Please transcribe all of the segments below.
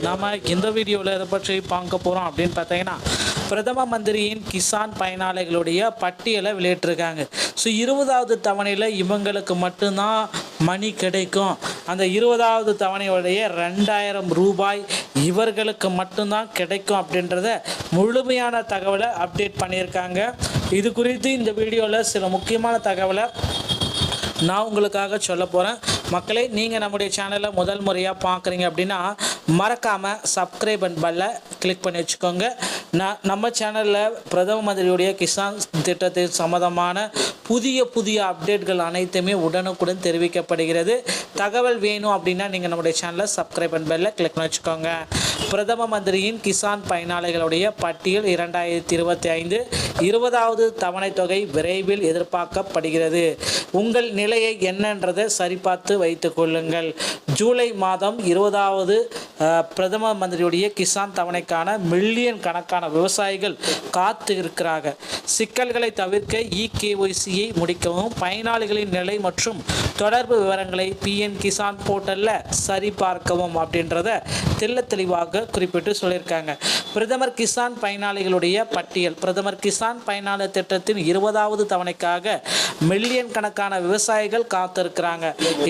நாம இந்த வீடியோவில் இதை பற்றி பார்க்க போகிறோம் அப்படின்னு பார்த்தீங்கன்னா, பிரதம மந்திரியின் கிசான் பயனாளிகளுடைய பட்டியலை வெளியிட்டிருக்காங்க. ஸோ 20வது தவணையில் இவங்களுக்கு மட்டும்தான் மணி கிடைக்கும். அந்த 20வது தவணையுடைய 2000 ரூபாய் இவர்களுக்கு மட்டும்தான் கிடைக்கும் அப்படின்றத முழுமையான தகவலை அப்டேட் பண்ணியிருக்காங்க. இது குறித்து இந்த வீடியோவில் சில முக்கியமான தகவலை நான் உங்களுக்காக சொல்ல போகிறேன். மக்களே, நீங்கள் நம்முடைய சேனலை முதல் முறையாக பார்க்குறீங்க அப்படின்னா மறக்காமல் சப்ஸ்கிரைப் பட்டனை கிளிக் பண்ணி வச்சுக்கோங்க. நம்ம சேனலில் பிரதம மந்திரியுடைய கிசான் திட்டத்தின் சம்மந்தமான புதிய அப்டேட்கள் அனைத்துமே உடனுக்குடன் தெரிவிக்கப்படுகிறது. தகவல் வேணும் அப்படின்னா நீங்கள் நம்முடைய சேனலை சப்ஸ்கிரைப் பட்டனை கிளிக் பண்ணி வச்சுக்கோங்க. பிரதம மந்திரியின் கிசான் பயனாளிகளுடைய பட்டியல் 2025 20வது தவணை தொகை விரைவில் எதிர்பார்க்கப்படுகிறது. உங்கள் நிலையை என்னன்றதை சரிபார்த்து வைத்துக் கொள்ளுங்கள். ஜூலை மாதம் 20வது பிரதம மந்திரியுடைய கிசான் தவணைக்கான மில்லியன் கணக்கான விவசாயிகள் காத்து இருக்கிறாங்க. சிக்கல்களை தவிர்க்க இகேஒய்சியை முடிக்கவும், பயனாளிகளின் நிலை மற்றும் தொடர்பு விவரங்களை பிஎம் கிசான் போர்ட்டலில் சரிபார்க்கவும் அப்படின்றத தெளிவாக குறிப்பிட்டு சொல்லியிருக்காங்க. பிரதமர் கிசான் பயனாளிகளுடைய பட்டியல். பிரதமர் கிசான் பயனாளர் திட்டத்தின் 20வது தவணைக்காக மில்லியன் கணக்கான விவசாயிகள் காத்திருக்கிறாங்க.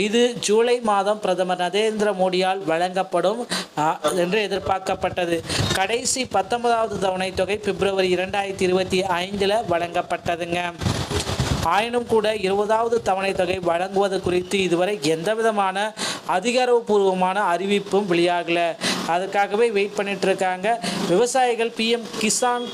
இது ஜூலை மாதம் பிரதமர் நரேந்திர மோடியால் வழங்கப்படும் என்று எதிர்பார்க்கப்பட்டது. கடைசி 19வது தவணை தொகை பிப்ரவரி 2025 வழங்கப்பட்டதுங்க. ஆயினும் கூட 20வது தவணை தொகை வழங்குவது குறித்து இதுவரை எந்தவிதமான அதிகாரப்பூர்வமான அறிவிப்பும் வெளியாகல. அதுக்காகவே வெயிட் பண்ணிட்டு இருக்காங்க. விவசாயிகள் பிஎம் கிசான்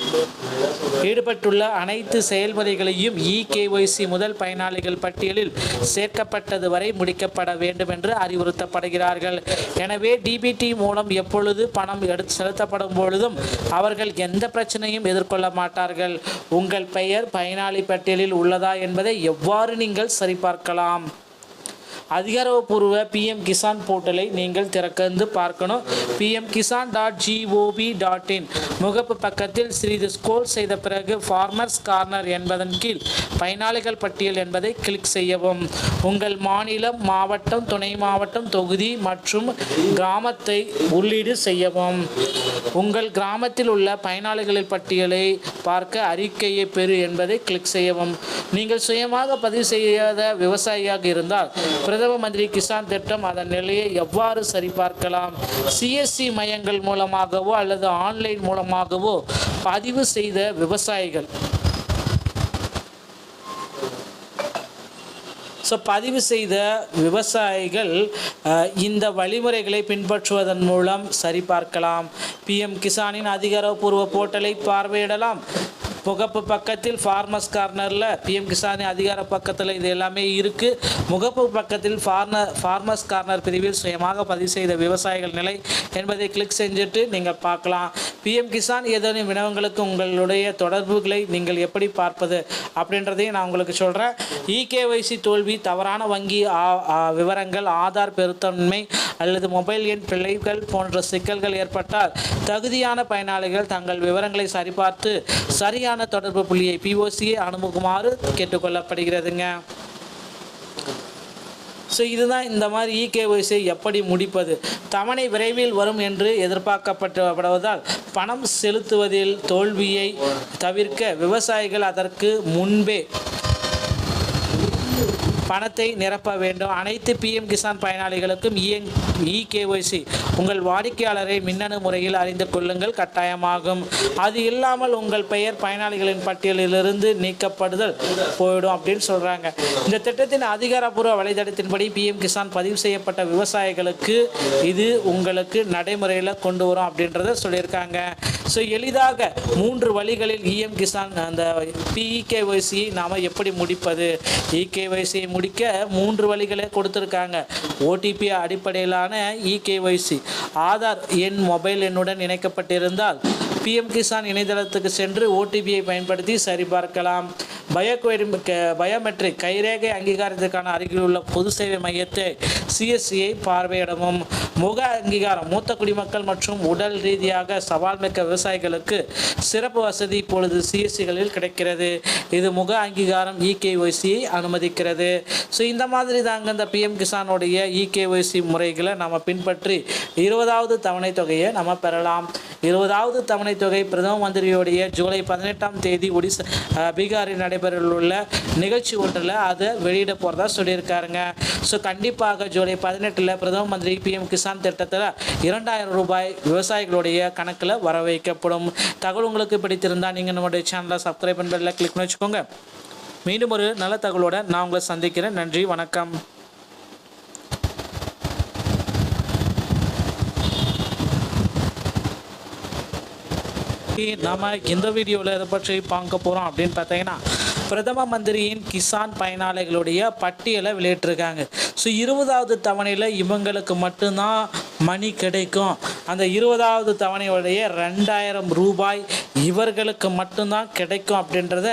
ஈடுபட்டுள்ள அனைத்து செயல்முறைகளையும் இகேஒய்சி முதல் பயனாளிகள் பட்டியலில் சேர்க்கப்பட்டது வரை முடிக்கப்பட வேண்டும் என்று அறிவுறுத்தப்படுகிறார்கள். எனவே டிபிடி மூலம் எப்பொழுது பணம் செலுத்தப்படும் பொழுதும் அவர்கள் எந்த பிரச்சனையும் எதிர்கொள்ள மாட்டார்கள். உங்கள் பெயர் பயனாளி பட்டியலில் உள்ளதா என்பதை எவ்வாறு நீங்கள் சரிபார்க்கலாம்? அதிகாரப்பூர்வ பிஎம் கிசான் போர்ட்டலை நீங்கள் திறந்து பார்க்கணும். pmkisan.gov.in முகப்பு பக்கத்தில் சிறிது ஸ்க்ரோல் செய்த பிறகு ஃபார்மர்ஸ் கார்னர் என்பதன் கீழ் பயனாளிகள் பட்டியல் என்பதை கிளிக் செய்யவும். உங்கள் மாநிலம், மாவட்டம், துணை மாவட்டம், தொகுதி மற்றும் கிராமத்தை உள்ளீடு செய்யவும். உங்கள் கிராமத்தில் உள்ள பயனாளிகளின் பட்டியலை பார்க்க அறிக்கையை பெறு என்பதை கிளிக் செய்யவும். நீங்கள் சுயமாக பதிவு செய்யாத விவசாயியாக இருந்தால் பிரதம மந்திரி கிசான் திட்டம் அதன் நிலையை எவ்வாறு சரிபார்க்கலாம்? சிஎஸ்சி மையங்கள் மூலமாகவோ அல்லது ஆன்லைன் மூலமாகவோ பதிவு செய்த விவசாயிகள் பதிவு செய்த விவசாயிகள் இந்த வழிமுறைகளை பின்பற்றுவதன் மூலம் சரிபார்க்கலாம். பிஎம் கிசானின் அதிகாரப்பூர்வ போர்ட்டலை பார்வையிடலாம். முகப்பு பக்கத்தில் ஃபார்மர்ஸ் கார்னரில் பிஎம் கிசானின் அதிகார பக்கத்தில் இது எல்லாமே இருக்குது. முகப்பு பக்கத்தில் ஃபார்மர்ஸ் கார்னர் பிரிவில் சுயமாக பதிவு செய்த விவசாயிகள் நிலை என்பதை கிளிக் செஞ்சுட்டு நீங்கள் பார்க்கலாம். பிஎம் கிசான் ஏதேனும் வினவங்களுக்கு உங்களுடைய தொடர்புகளை நீங்கள் எப்படி பார்ப்பது அப்படின்றதையும் நான் உங்களுக்கு சொல்கிறேன். இகேஒய்சி தோல்வி, தவறான வங்கி விவரங்கள், ஆதார் பெருத்தன்மை அல்லது மொபைல் எண் பிழைகள் போன்ற சிக்கல்கள் ஏற்பட்டால் தகுதியான பயனாளிகள் தங்கள் விவரங்களை சரிபார்த்து சரியான தொடர்பு புள்ளியை பிஓசியை அணுகுமாறு கேட்டுக்கொள்ளப்படுகிறதுங்க. ஸோ இதுதான் இந்த மாதிரி இகேஒய்சியை எப்படி முடிப்பது. தவணை விரைவில் வரும் என்று எதிர்பார்க்கப்படுவதால் பணம் செலுத்துவதில் தோல்வியை தவிர்க்க விவசாயிகள் அதற்கு முன்பே பணத்தை நிரப்ப வேண்டும். அனைத்து பிஎம் கிசான் பயனாளிகளுக்கும் இகேஒய்சி உங்கள் வாடிக்கையாளரை மின்னணு முறையில் அறிந்து கொள்ளுங்கள் கட்டாயமாகும். அது இல்லாமல் உங்கள் பெயர் பயனாளிகளின் பட்டியலிலிருந்து நீக்கப்படுதல் போயிடும் அப்படின்னு சொல்கிறாங்க. இந்த திட்டத்தின் அதிகாரப்பூர்வ வலைதளத்தின்படி பிஎம் கிசான் பதிவு செய்யப்பட்ட விவசாயிகளுக்கு இது உங்களுக்கு நடைமுறையில் கொண்டு வரும் அப்படின்றத சொல்லியிருக்காங்க. ஸோ எளிதாக 3 வழிகளில் இஎம் கிசான் அந்த இகேஒய்சியை நாம் எப்படி முடிப்பது? இகேஒய்சியை முடிக்க 3 வழிகளை கொடுத்துருக்காங்க. ஓடிபி அடிப்படையிலான இகேஒய்சி. ஆதார் எண் மொபைல் எண்ணுடன் இணைக்கப்பட்டிருந்தால் பிஎம் கிசான் இணையதளத்துக்கு சென்று ஓடிபியை பயன்படுத்தி சரிபார்க்கலாம். பயோமெட்ரிக் கைரேகை அங்கீகாரத்திற்கான அருகில் உள்ள பொது சேவை மையத்தை சிஎஸ்சியை பார்வையிடவும். முக அங்கீகாரம் மூத்த குடிமக்கள் மற்றும் உடல் ரீதியாக சவால் மிக்க விவசாயிகளுக்கு சிறப்பு வசதி இப்பொழுது சிஎஸ்சிகளில் கிடைக்கிறது. இது முக அங்கீகாரம் இகேஒய்சியை அனுமதிக்கிறது. ஸோ இந்த மாதிரி தாங்க இந்த பிஎம் கிசானுடைய இகேஒய்சி முறைகளை நம்ம பின்பற்றி 20வது தவணை தொகையை நம்ம பெறலாம். 20வது தவணை தொகை பிரதம மந்திரியுடைய ஜூலை 18ஆம் தேதி பீகாரில் நடைபெறவுள்ள நிகழ்ச்சி ஒன்றில் அதை வெளியிட போகிறதா சொல்லியிருக்காருங்க. ஸோ கண்டிப்பாக ஜூலை 18 பிரதம மந்திரி பிஎம் கிசான் திட்டத்தில் 2000 ரூபாய் விவசாயிகளுடைய கணக்கில் வர வைக்கப்படும். தகவல் உங்களுக்கு பிடித்திருந்தால் நீங்கள் நம்முடைய சேனலை சப்ஸ்கிரைப் பண்ணி பெல்லை கிளிக் பண்ணி வச்சுக்கோங்க. மீண்டும் ஒரு நல்ல தகவலோடு நான் உங்களை சந்திக்கிறேன். நன்றி, வணக்கம். நம்ம இந்த வீடியோவில் எதை பற்றி பார்க்க போகிறோம் அப்படின்னு பார்த்தீங்கன்னா, பிரதம மந்திரியின் கிசான் பயனாளிகளுடைய பட்டியலை வெளியிட்டிருக்காங்க. ஸோ 20வது தவணையில் இவங்களுக்கு மட்டும்தான் மணி கிடைக்கும். அந்த 20வது தவணையுடைய 2000 ரூபாய் இவர்களுக்கு மட்டும்தான் கிடைக்கும் அப்படின்றத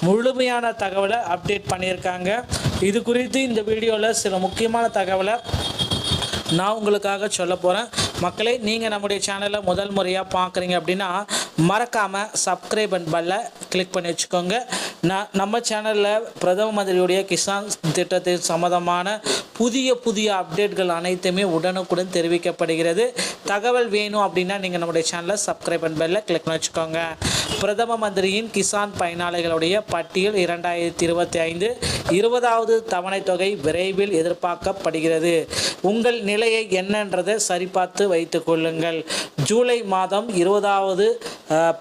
முழுமையான தகவலை அப்டேட் பண்ணியிருக்காங்க. இது குறித்து இந்த வீடியோவில் சில முக்கியமான தகவலை நான் உங்களுக்காக சொல்ல போகிறேன். மக்களே, நீங்கள் நம்முடைய சேனலை முதல் முறையாக பார்க்குறீங்க அப்படின்னா மறக்காமல் சப்ஸ்கிரைப் பெல்லை கிளிக் பண்ணி வச்சுக்கோங்க. நம்ம சேனலில் பிரதம மந்திரியுடைய கிசான் திட்டத்தின் சம்மந்தமான புதிய அப்டேட்கள் அனைத்துமே உடனுக்குடன் தெரிவிக்கப்படுகிறது. தகவல் வேணும் அப்படின்னா நீங்கள் நம்முடைய சேனலை சப்ஸ்கிரைப் பெல்லை கிளிக் பண்ணி வச்சுக்கோங்க. பிரதம மந்திரியின் கிசான் பயனாளிகளுடைய பட்டியல் 2025 20வது தவணை தொகை விரைவில் எதிர்பார்க்கப்படுகிறது. உங்கள் நிலையை என்னன்றதை சரிபார்த்து வைத்துக் கொள்ளுங்கள். ஜூலை மாதம் 20வது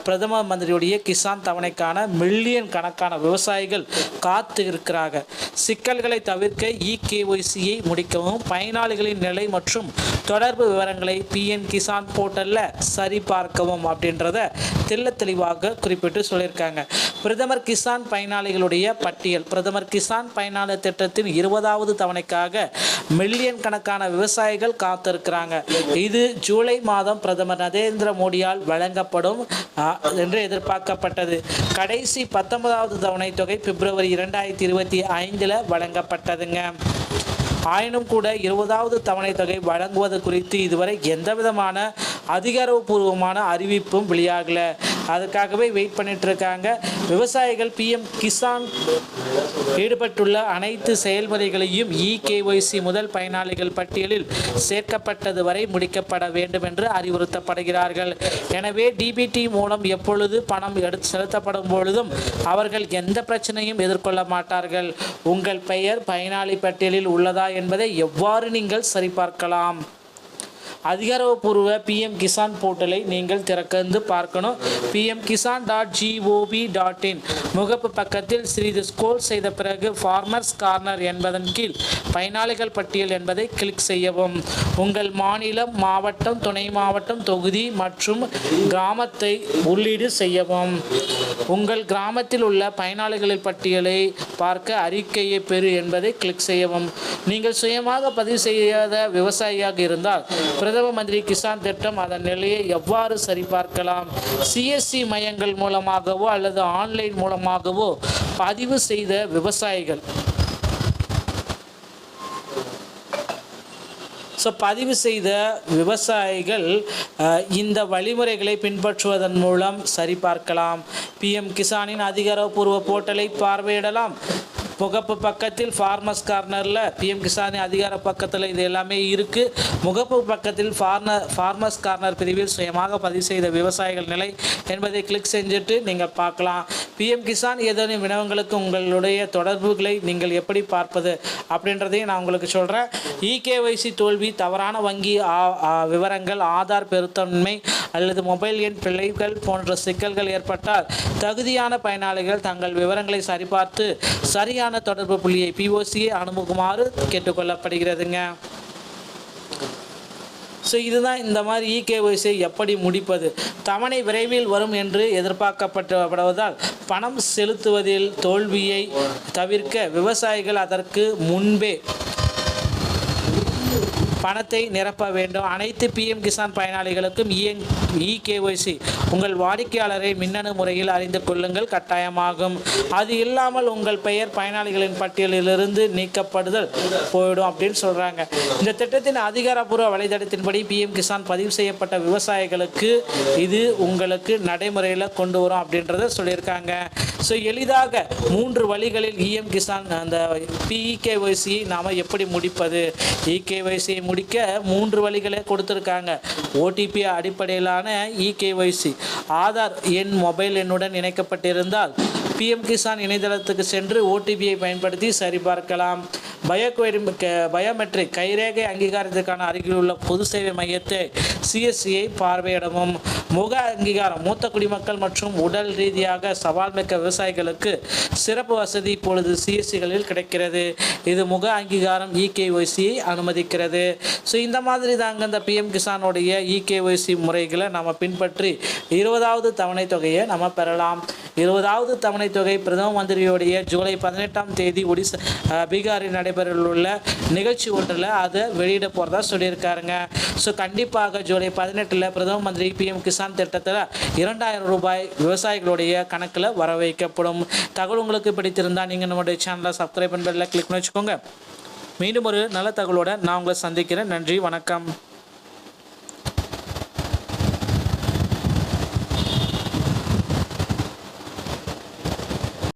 பிரதம மந்திரியுடைய கிசான் தவணைக்கான மில்லியன் கணக்கான விவசாயிகள் காத்து இருக்கிறாங்க. சிக்கல்களை தவிர்க்க இகேஒய்சியை முடிக்கவும் பயனாளிகளின் நிலை மற்றும் தொடர்பு விவரங்களை பிஎம் கிசான் போர்ட்டலில் சரிபார்க்கவும் அப்படின்றத தெளிவாக குறிப்பிட்டு சொல்லியிருக்காங்க. பிரதமர் கிசான் பயனாளிகளுடைய பட்டியல். பிரதமர் கிசான் பயனாளர் திட்டத்தின் 20வது தவணைக்காக மில்லியன் கணக்கான விவசாயிகள் காத்திருக்கிறாங்க. இது ஜூலை மாதம் பிரதமர் நரேந்திர மோடியால் வழங்கப்படும் என்று எதிர்பார்க்கப்பட்டது. கடைசி 19வது தவணை தொகை பிப்ரவரி 2025 வழங்கப்பட்டதுங்க. ஆயினும் கூட 20வது தவணை தொகை வழங்குவது குறித்து இதுவரை எந்தவிதமான அதிகாரப்பூர்வமான அறிவிப்பும் வெளியாகலை. அதுக்காகவே வெயிட் பண்ணிட்டு இருக்காங்க. விவசாயிகள் பிஎம் கிசான் ஈடுபட்டுள்ள அனைத்து செயல்முறைகளையும் இகேஒய்சி முதல் பயனாளிகள் பட்டியலில் சேர்க்கப்பட்டது வரை முடிக்கப்பட வேண்டும் என்று அறிவுறுத்தப்படுகிறார்கள். எனவே டிபிடி மூலம் எப்பொழுது பணம் செலுத்தப்படும் பொழுதும் அவர்கள் எந்த பிரச்சனையும் எதிர்கொள்ள மாட்டார்கள். உங்கள் பெயர் பயனாளி பட்டியலில் உள்ளதா என்பதை எவ்வாறு நீங்கள் சரிபார்க்கலாம்? அதிகாரப்பூர்வ பிஎம் கிசான் போர்ட்டலை நீங்கள் திறந்து பார்க்கணும். pmkisan.gov.in முகப்பு பக்கத்தில் சிறிது ஸ்க்ரோல் செய்த பிறகு ஃபார்மர்ஸ் கார்னர் என்பதன் கீழ் பயனாளிகள் பட்டியல் என்பதை கிளிக் செய்யவும். உங்கள் மாநிலம், மாவட்டம், துணை மாவட்டம், தொகுதி மற்றும் கிராமத்தை உள்ளீடு செய்யவும். உங்கள் கிராமத்தில் உள்ள பயனாளிகளின் பட்டியலை பார்க்க அறிக்கையை பெறு என்பதை கிளிக் செய்யவும். நீங்கள் சுயமாக பதிவு செய்யாத விவசாயியாக இருந்தால் பிரதம மந்திரி கிசான் திட்டம் அதன் நிலையை எவ்வாறு சரிபார்க்கலாம்? சிஎஸ்சி மையங்கள் மூலமாகவோ அல்லது ஆன்லைன் மூலமாகவோ பதிவு செய்த விவசாயிகள் பதிவு செய்த விவசாயிகள் இந்த வழிமுறைகளை பின்பற்றுவதன் மூலம் சரிபார்க்கலாம். பிஎம் கிசானின் அதிகாரப்பூர்வ போர்ட்டலை பார்வையிடலாம். முகப்பு பக்கத்தில் ஃபார்மர்ஸ் கார்னரில் பிஎம் கிசான் அதிகார பக்கத்தில் இது எல்லாமே இருக்குது. முகப்பு பக்கத்தில் ஃபார்மர்ஸ் கார்னர் பிரிவில் சுயமாக பதிவு செய்த விவசாயிகள் நிலை என்பதை கிளிக் செஞ்சுட்டு நீங்கள் பார்க்கலாம். பிஎம் கிசான் ஏதேனும் வினவங்களுக்கு உங்களுடைய தொடர்புகளை நீங்கள் எப்படி பார்ப்பது அப்படின்றதையும் நான் உங்களுக்கு சொல்கிறேன். இகேஒய்சி தோல்வி, தவறான வங்கி விவரங்கள், ஆதார் பெருத்தன்மை அல்லது மொபைல் எண் பிழைகள் போன்ற சிக்கல்கள் ஏற்பட்டால் தகுதியான பயனாளிகள் தங்கள் விவரங்களை சரிபார்த்து சரியான தொடர்பு புள்ளியை பிஓசியை அனுப்புமாறு கேட்டுக்கொள்ளப்படுகிறதுங்க. ஸோ இதுதான் இந்த மாதிரி இகேஒய்சியை எப்படி முடிப்பது. தவணை விரைவில் வரும் என்று எதிர்பார்க்கப்படுவதால் பணம் செலுத்துவதில் தோல்வியை தவிர்க்க விவசாயிகள் அதற்கு முன்பே பணத்தை நிரப்ப வேண்டும். அனைத்து பிஎம் கிசான் பயனாளிகளுக்கும் இகேஒய்சி உங்கள் வாடிக்கையாளரை மின்னணு முறையில் அறிந்து கொள்ளுங்கள் கட்டாயமாகும். அது இல்லாமல் உங்கள் பெயர் பயனாளிகளின் பட்டியலிலிருந்து நீக்கப்படுதல் போயிடும் அப்படின்னு சொல்கிறாங்க. இந்த திட்டத்தின் அதிகாரப்பூர்வ வலைதளத்தின்படி பிஎம் கிசான் பதிவு செய்யப்பட்ட விவசாயிகளுக்கு இது உங்களுக்கு நடைமுறையில் கொண்டு வரும் அப்படின்றத சொல்லியிருக்காங்க. ஸோ எளிதாக 3 வழிகளில் கிசான் அந்த இகேஒய்சியை நாம் எப்படி முடிப்பது? இகேஒய்சியை முடிக்க 3 வழிகளை கொடுத்துருக்காங்க. ஓடிபி அடிப்படையிலான இகேஒய்சி ஆதார் எண் மொபைல் எண்ணுடன் இணைக்கப்பட்டிருந்தால் பிஎம் கிசான் இணையதளத்துக்கு சென்று ஓடிபியை பயன்படுத்தி சரிபார்க்கலாம். பயோமெட்ரிக் கைரேகை அங்கீகாரத்திற்கான அருகில் உள்ள பொது சேவை மையத்தை சிஎஸ்சியை பார்வையிடவும். முக அங்கீகாரம் மூத்த குடிமக்கள் மற்றும் உடல் ரீதியாக சவால் மிக்க விவசாயிகளுக்கு சிறப்பு வசதி இப்பொழுது சிஎஸ்சிகளில் கிடைக்கிறது. இது முக அங்கீகாரம் இகேஒய்சியை அனுமதிக்கிறது. ஸோ இந்த மாதிரி தாங்க இந்த பிஎம் கிசானுடைய இகேஒய்சி முறைகளை நம்ம பின்பற்றி 20வது தவணை தொகையை நம்ம பெறலாம். 20வது தவணை தொகை பிரதம மந்திரியுடைய ஜூலை 18ஆம் தேதி பீகாரில் நடைபெறவுள்ள நிகழ்ச்சி ஒன்றில் அதை வெளியிட போகிறதா சொல்லியிருக்காருங்க. ஸோ கண்டிப்பாக ஜூலை 18 பிரதம மந்திரி பிஎம் கிசான் திட்டத்தில் 2000 ரூபாய் விவசாயிகளுடைய கணக்கில் வர வைக்கப்படும். தகவல் உங்களுக்கு பிடித்திருந்தால் நீங்கள் நம்முடைய சேனலை சப்ஸ்கிரைப் பண்ணி பெல்லை கிளிக் பண்ணி வச்சுக்கோங்க. மீண்டும் ஒரு நல்ல தகவலோடு நான் உங்களை சந்திக்கிறேன். நன்றி, வணக்கம்.